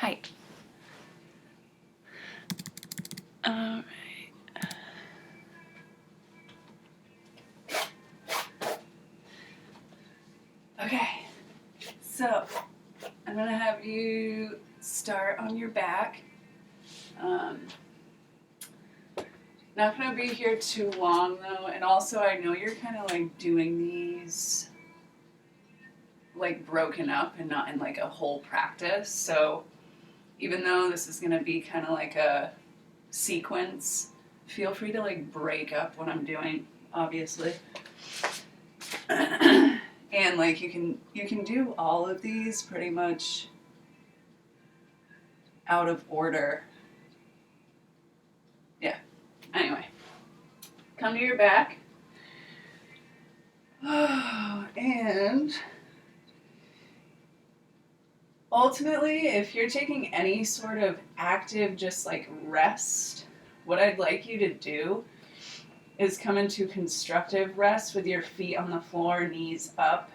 Hi. Alright. Okay, so I'm gonna have you start on your back. Not gonna be here too long though, and also I know you're kind of like doing these like broken up and not in like a whole practice. So even though this is gonna be kind of like a sequence, feel free to like break up what I'm doing, obviously. And like you can do all of these pretty much out of order. Yeah. Anyway, come to your back. And ultimately, if you're taking any sort of active, just like rest, what I'd like you to do is come into constructive rest with your feet on the floor, knees up.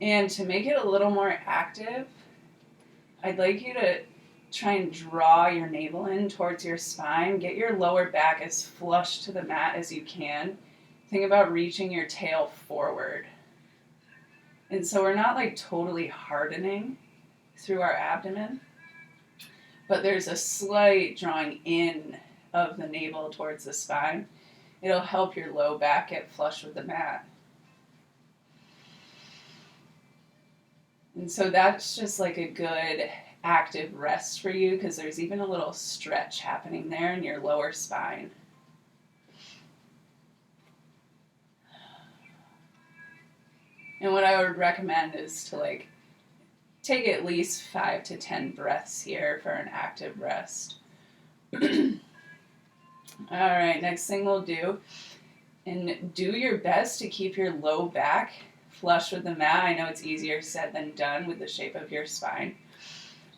And to make it a little more active, I'd like you to try and draw your navel in towards your spine. Get your lower back as flush to the mat as you can. Think about reaching your tail forward. And so we're not like totally hardening through our abdomen, but there's a slight drawing in of the navel towards the spine. It'll help your low back get flush with the mat. And so that's just like a good active rest for you because there's even a little stretch happening there in your lower spine. And what I would recommend is to like take at least 5 to 10 breaths here for an active rest. All right, next thing we'll do, and do your best to keep your low back flush with the mat. I know it's easier said than done with the shape of your spine.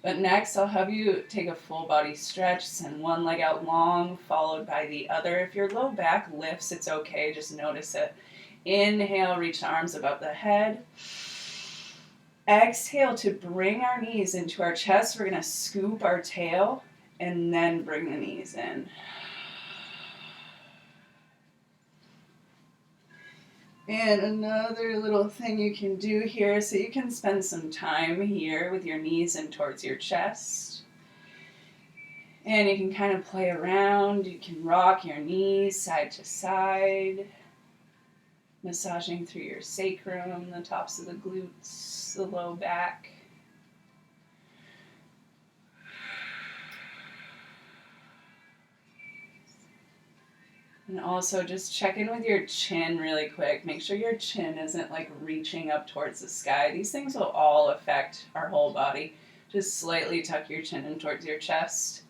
But next, I'll have you take a full body stretch, send one leg out long, followed by the other. If your low back lifts, it's okay, just notice it. Inhale, reach the arms above the head. Exhale to bring our knees into our chest. We're going to scoop our tail and then bring the knees in. And another little thing you can do here, so you can spend some time here with your knees in towards your chest. And you can kind of play around. You can rock your knees side to side, massaging through your sacrum, the tops of the glutes, the low back. And also just check in with your chin really quick. Make sure your chin isn't like reaching up towards the sky. These things will all affect our whole body. Just slightly tuck your chin in towards your chest.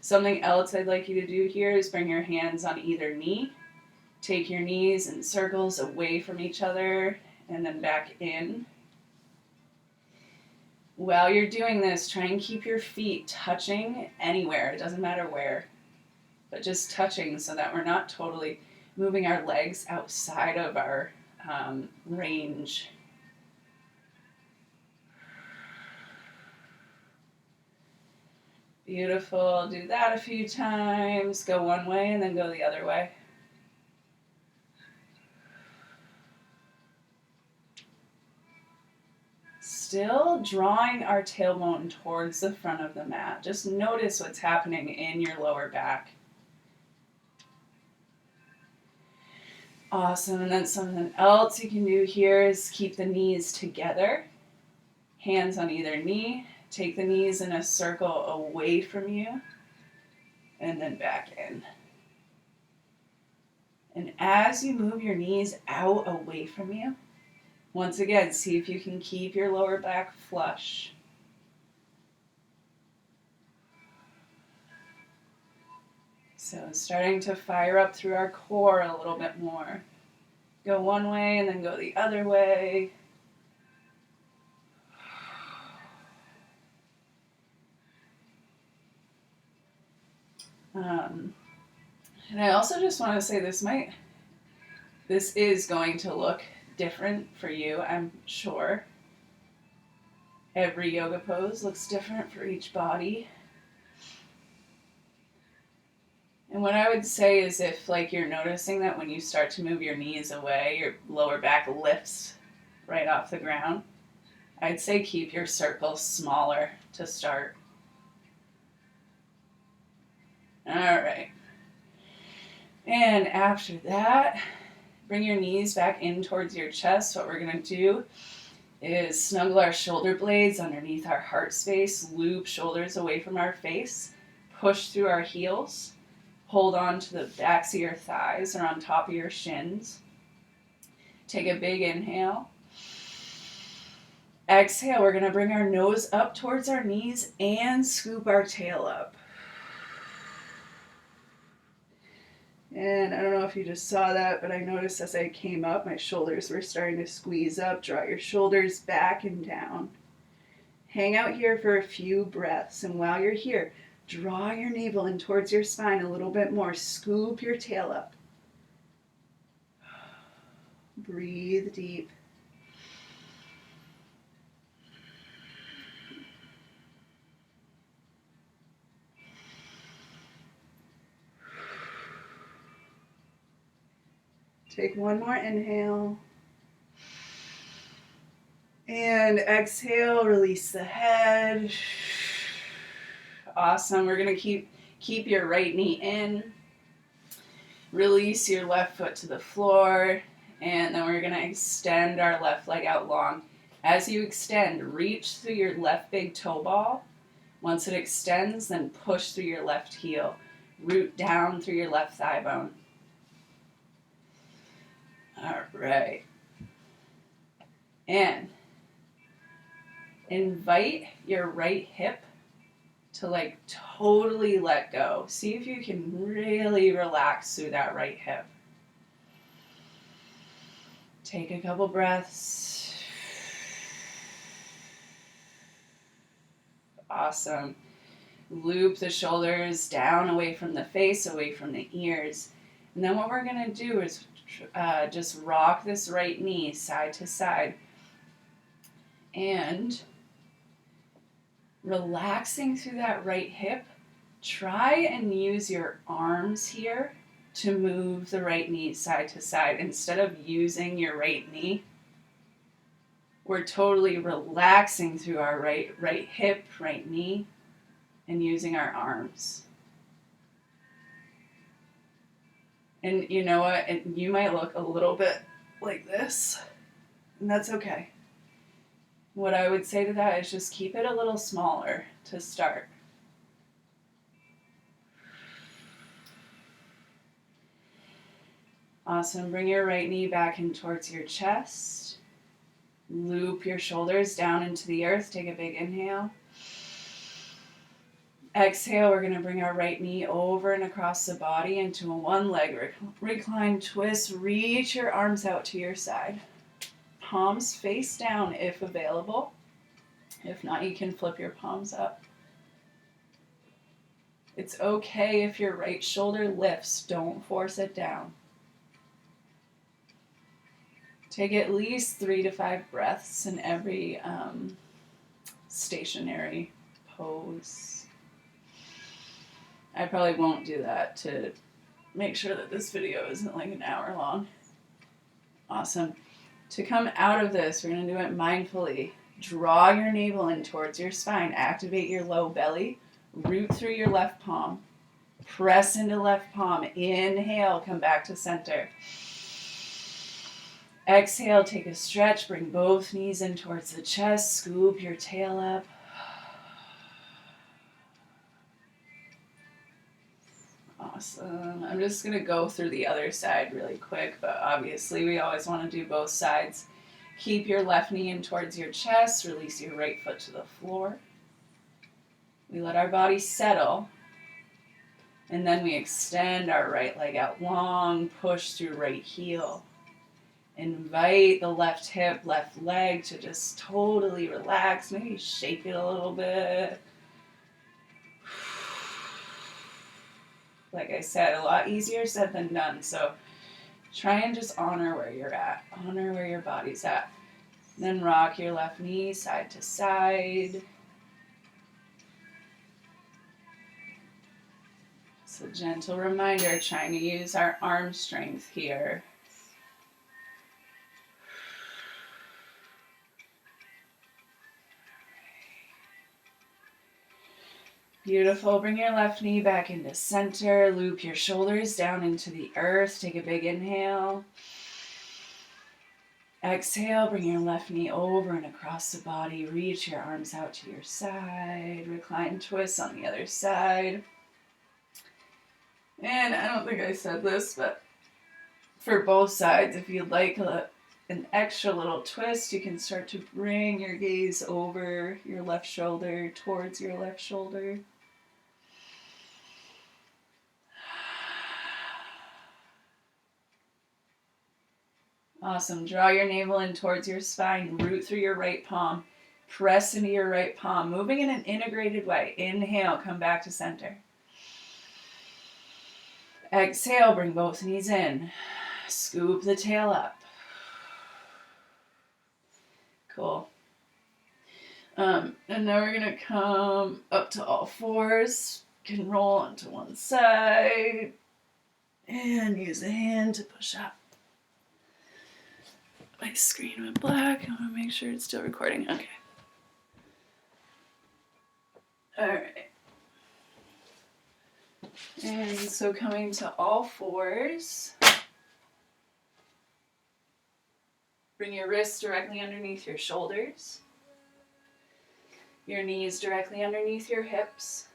Something else I'd like you to do here is bring your hands on either knee. Take your knees in circles away from each other and then back in. While you're doing this, try and keep your feet touching anywhere. It doesn't matter where. But just touching so that we're not totally moving our legs outside of our range. Beautiful. Do that a few times. Go one way and then go the other way. Still drawing our tailbone towards the front of the mat. Just notice what's happening in your lower back. Awesome. And then something else you can do here is keep the knees together. Hands on either knee. Take the knees in a circle away from you. And then back in. And as you move your knees out away from you, once again, see if you can keep your lower back flush. So starting to fire up through our core a little bit more. Go one way and then go the other way. And I also just want to say this is going to look different for you, I'm sure. Every yoga pose looks different for each body. And what I would say is if like you're noticing that when you start to move your knees away, your lower back lifts right off the ground, I'd say keep your circles smaller to start. All right. And after that, bring your knees back in towards your chest. What we're going to do is snuggle our shoulder blades underneath our heart space, loop shoulders away from our face, push through our heels, hold on to the backs of your thighs or on top of your shins. Take a big inhale. Exhale, we're going to bring our nose up towards our knees and scoop our tail up. And I don't know if you just saw that, but I noticed as I came up, my shoulders were starting to squeeze up. Draw your shoulders back and down. Hang out here for a few breaths. And while you're here, draw your navel in towards your spine a little bit more. Scoop your tail up. Breathe deep. Take one more inhale. And exhale, release the head. Awesome. We're going to keep your right knee in. Release your left foot to the floor. And then we're going to extend our left leg out long. As you extend, reach through your left big toe ball. Once it extends, then push through your left heel. Root down through your left thigh bone. All right. And invite your right hip to like totally let go. See if you can really relax through that right hip. Take a couple breaths. Awesome. Loop the shoulders down away from the face, away from the ears. And then what we're going to do is just rock this right knee side to side. And relaxing through that right hip, try and use your arms here to move the right knee side to side. Instead of using your right knee, we're totally relaxing through our right hip, right knee, and using our arms. And you know what? You might look a little bit like this, and that's okay. What I would say to that is just keep it a little smaller to start. Awesome. Bring your right knee back in towards your chest. Loop your shoulders down into the earth. Take a big inhale. Exhale, we're going to bring our right knee over and across the body into a one leg recline twist. Reach your arms out to your side. Palms face down if available. If not, you can flip your palms up. It's okay if your right shoulder lifts. Don't force it down. Take at least 3 to 5 breaths in every stationary pose. I probably won't do that to make sure that this video isn't like an hour long. Awesome. To come out of this, we're going to do it mindfully. Draw your navel in towards your spine. Activate your low belly. Root through your left palm. Press into left palm. Inhale, come back to center. Exhale, take a stretch. Bring both knees in towards the chest. Scoop your tail up. Awesome. I'm just going to go through the other side really quick, but obviously we always want to do both sides. Keep your left knee in towards your chest. Release your right foot to the floor. We let our body settle. And then we extend our right leg out long. Push through right heel. Invite the left hip, left leg to just totally relax. Maybe shake it a little bit. Like I said, a lot easier said than done. So try and just honor where you're at. Honor where your body's at. Then rock your left knee side to side. It's a gentle reminder, trying to use our arm strength here. Beautiful. Bring your left knee back into center. Loop your shoulders down into the earth. Take a big inhale. Exhale, bring your left knee over and across the body. Reach your arms out to your side. Recline twist on the other side. And I don't think I said this, but for both sides, if you'd like an extra little twist, you can start to bring your gaze over your left shoulder, towards your left shoulder. Awesome. Draw your navel in towards your spine. Root through your right palm. Press into your right palm. Moving in an integrated way. Inhale, come back to center. Exhale, bring both knees in. Scoop the tail up. Cool. And now we're going to come up to all fours. You can roll onto one side. And use a hand to push up. My screen went black. I want to make sure it's still recording. Okay. All right. And so coming to all fours. Bring your wrists directly underneath your shoulders. Your knees directly underneath your hips.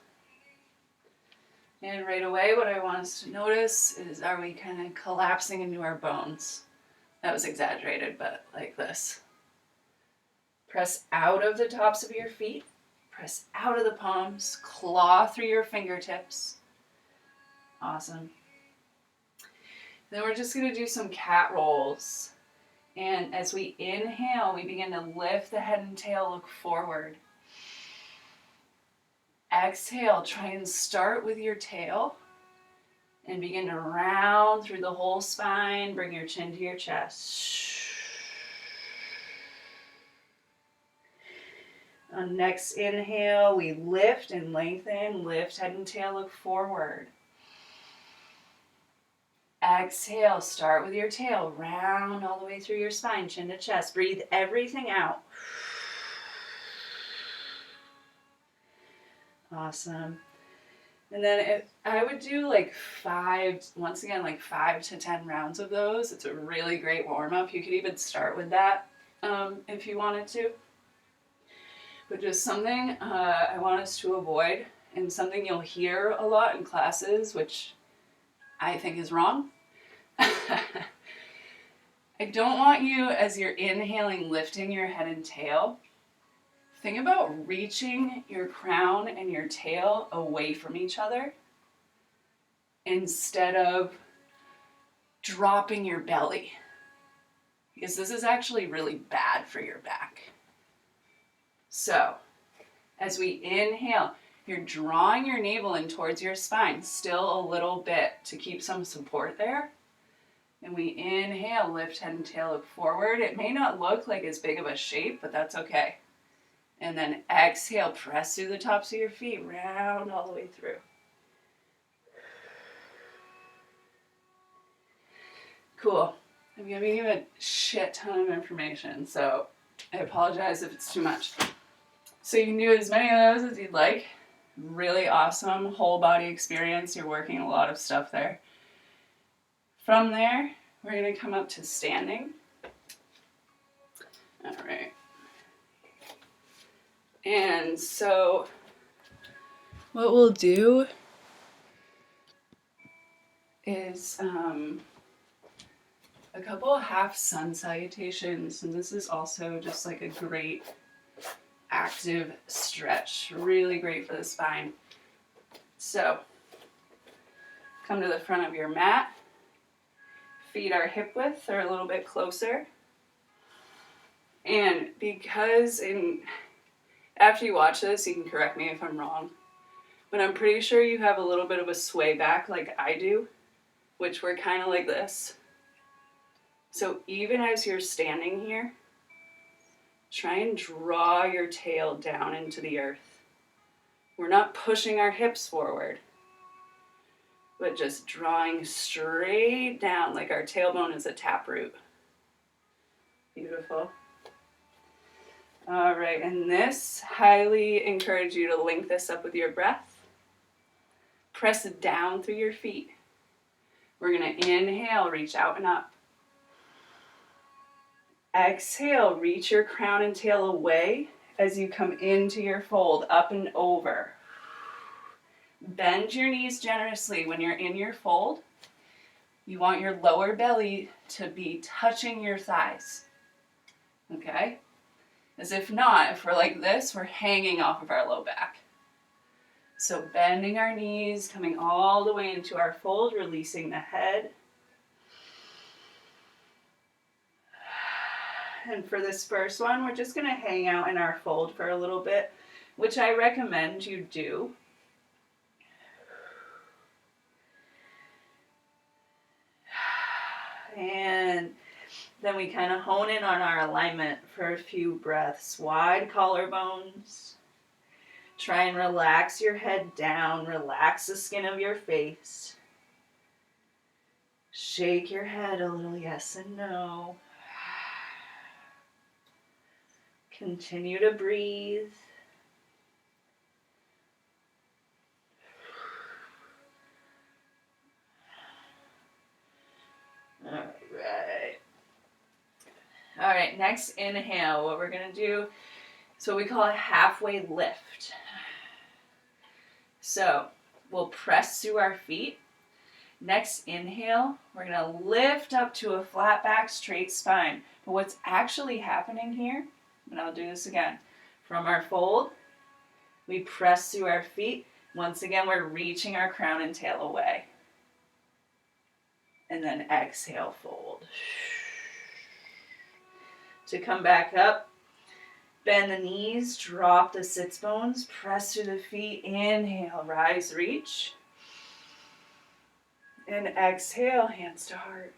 And right away, what I want us to notice is, are we kind of collapsing into our bones? That was exaggerated, but like this. Press out of the tops of your feet. Press out of the palms. Claw through your fingertips. Awesome. Then we're just going to do some cat rolls. And as we inhale, we begin to lift the head and tail, look forward. Exhale, try and start with your tail. And begin to round through the whole spine. Bring your chin to your chest. On next inhale, we lift and lengthen. Lift head and tail, look forward. Exhale, start with your tail. Round all the way through your spine, chin to chest. Breathe everything out. Awesome. And then I would do like 5 to 10 rounds of those. It's a really great warm-up. You could even start with that if you wanted to. But just something I want us to avoid, and something you'll hear a lot in classes, which I think is wrong. I don't want you, as you're inhaling, lifting your head and tail. Think about reaching your crown and your tail away from each other instead of dropping your belly, because this is actually really bad for your back. So, as we inhale, you're drawing your navel in towards your spine, still a little bit to keep some support there. And we inhale, lift head and tail, look forward. It may not look like as big of a shape, but that's okay. And then exhale, press through the tops of your feet, round all the way through. Cool. I'm giving you a shit ton of information, so I apologize if it's too much. So you can do as many of those as you'd like. Really awesome whole body experience. You're working a lot of stuff there. From there, we're going to come up to standing. All right. And so what we'll do is a couple of half sun salutations, and this is also just like a great active stretch, really great for the spine. So come to the front of your mat, feet are hip width or a little bit closer, and after you watch this, you can correct me if I'm wrong, but I'm pretty sure you have a little bit of a sway back like I do, which we're kind of like this. So even as you're standing here, Try and draw your tail down into the earth. We're not pushing our hips forward, but just drawing straight down like our tailbone is a taproot. Beautiful. All right, and this, highly encourage you to link this up with your breath. Press it down through your feet. We're gonna inhale, reach out and up. Exhale, reach your crown and tail away as you come into your fold, up and over. Bend your knees generously when you're in your fold. You want your lower belly to be touching your thighs. Okay? As if not, if we're like this, we're hanging off of our low back. So bending our knees, coming all the way into our fold, releasing the head. And for this first one, we're just going to hang out in our fold for a little bit, which I recommend you do. And then we kind of hone in on our alignment for a few breaths. Wide collarbones. Try and relax your head down. Relax the skin of your face. Shake your head a little, yes and no. Continue to breathe. All right, next inhale. What we're going to do is what we call a halfway lift. So we'll press through our feet. Next inhale, we're going to lift up to a flat back, straight spine. But what's actually happening here, and I'll do this again, from our fold, we press through our feet. Once again, we're reaching our crown and tail away. And then exhale, fold. To come back up, bend the knees, drop the sits bones, press through the feet, inhale, rise, reach. And exhale, hands to heart.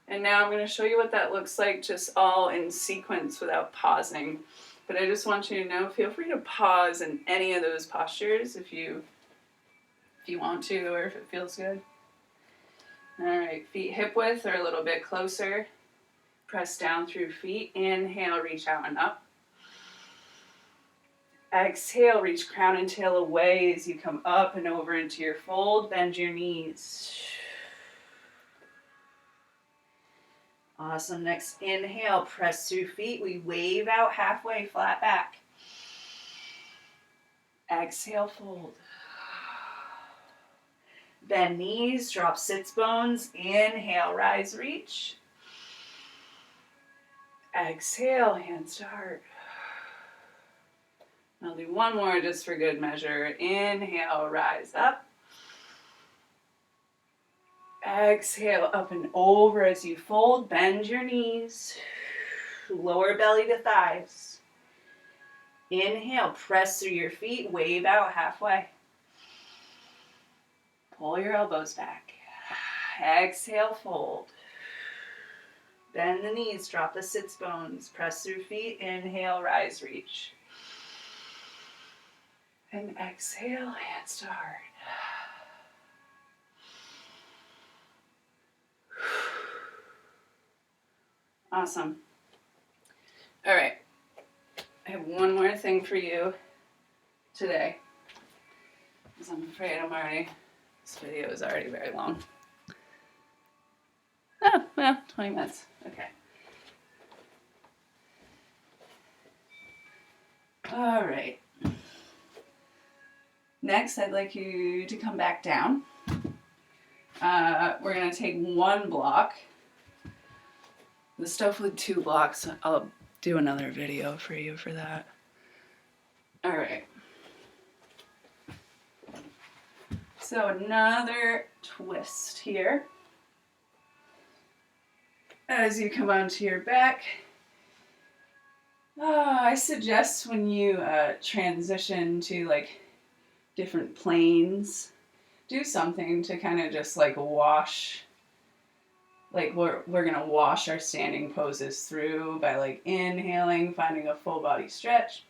And now I'm going to show you what that looks like just all in sequence without pausing. But I just want you to know, feel free to pause in any of those postures if you want to or if it feels good. All right, feet hip width or a little bit closer. Press down through feet. Inhale, reach out and up. Exhale, reach crown and tail away as you come up and over into your fold. Bend your knees. Awesome. Next inhale, press through feet. We wave out halfway, flat back. Exhale, fold. Bend knees, drop sits bones. Inhale, rise, reach. Exhale, hands to heart. I'll do one more just for good measure. Inhale, rise up. Exhale, up and over as you fold. Bend your knees. Lower belly to thighs. Inhale, press through your feet. Wave out halfway. Pull your elbows back. Exhale, fold. Bend the knees, drop the sits bones. Press through feet. Inhale, rise, reach. And exhale, hands to heart. Awesome. All right. I have one more thing for you today, because I'm afraid this video is already very long. Oh, well, 20 minutes. Okay. All right. Next, I'd like you to come back down. We're going to take one block. The stuff with 2 blocks, I'll do another video for you for that. All right. So another twist here. As you come onto your back, I suggest when you transition to like different planes, do something to kind of just like wash Like we're gonna wash our standing poses through by like inhaling, finding a full body stretch.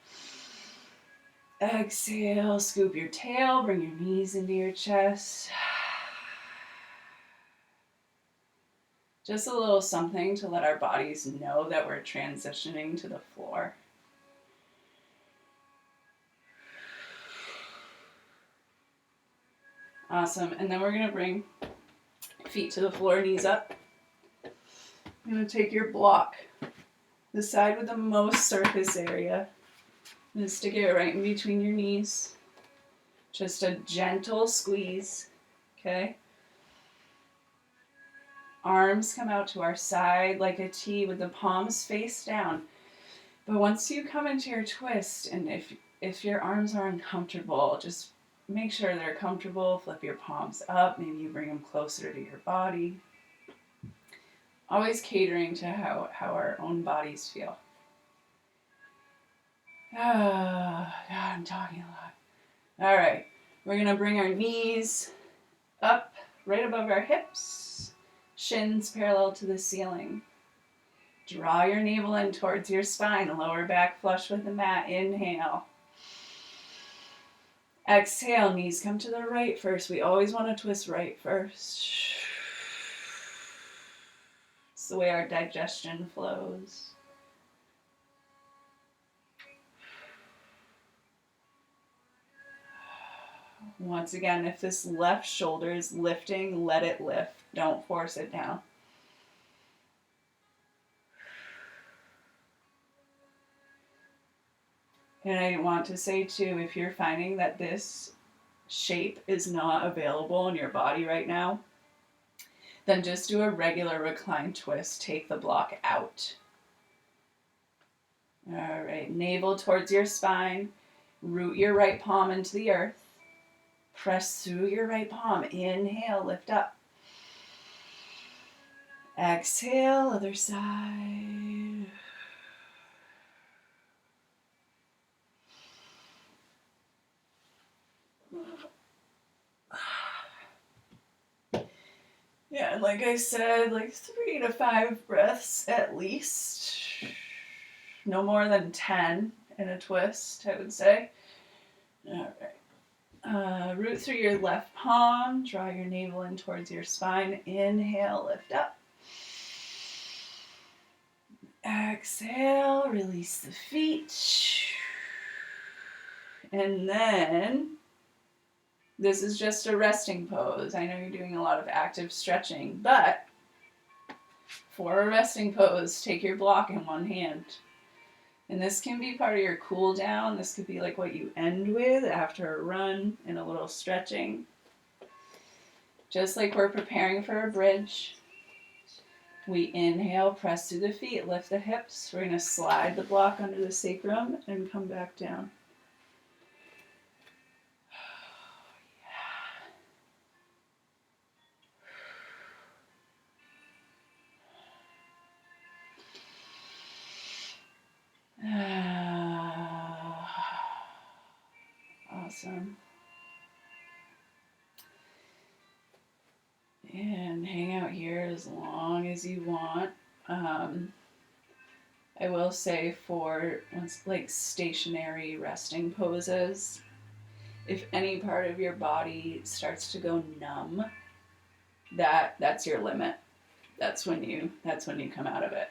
Exhale, scoop your tail, bring your knees into your chest. Just a little something to let our bodies know that we're transitioning to the floor. Awesome. And then we're going to bring feet to the floor, knees up. You're going to take your block, the side with the most surface area, and stick it right in between your knees. Just a gentle squeeze, okay? Arms come out to our side like a T with the palms face down. But once you come into your twist, and if your arms are uncomfortable, just make sure they're comfortable. Flip your palms up. Maybe you bring them closer to your body. Always catering to how our own bodies feel. God, I'm talking a lot. All right. We're going to bring our knees up right above our hips. Shins parallel to the ceiling. Draw your navel in towards your spine. Lower back flush with the mat. Inhale. Exhale, knees come to the right first. We always want to twist right first. It's the way our digestion flows. Once again, if this left shoulder is lifting, let it lift. Don't force it down. And I want to say too, if you're finding that this shape is not available in your body right now, then just do a regular recline twist. Take the block out. All right, navel towards your spine. Root your right palm into the earth. Press through your right palm. Inhale, lift up. Exhale, other side. Yeah, and like I said, like 3 to 5 breaths at least. No more than 10 in a twist, I would say. All right. Root through your left palm. Draw your navel in towards your spine. Inhale, lift up. Exhale, release the feet. And then, this is just a resting pose. I know you're doing a lot of active stretching, but for a resting pose, take your block in one hand. And this can be part of your cool down. This could be like what you end with after a run and a little stretching. Just like we're preparing for a bridge. We inhale, press through the feet, lift the hips. We're going to slide the block under the sacrum and come back down. Awesome. And hang out here as long as you want. I will say for like stationary resting poses, if any part of your body starts to go numb, that's your limit. That's when you come out of it.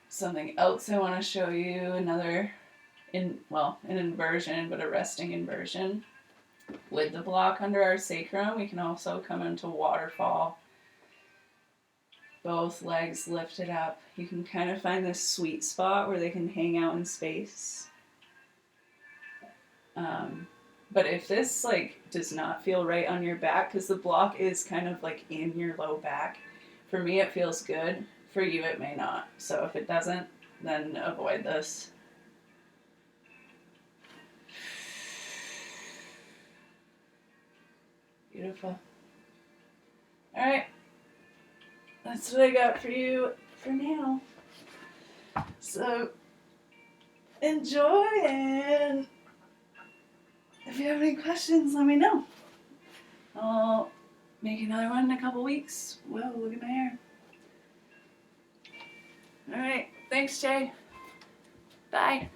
Something else I want to show you, an inversion, but a resting inversion. With the block under our sacrum, we can also come into waterfall. Both legs lifted up. You can kind of find this sweet spot where they can hang out in space. But if this does not feel right on your back, because the block is kind of like in your low back, for me it feels good. For you it may not. So if it doesn't, then avoid this. Beautiful. All right. That's what I got for you for now. So enjoy, and if you have any questions, let me know. I'll make another one in a couple weeks. Whoa, look at my hair. All right. Thanks, Jay. Bye.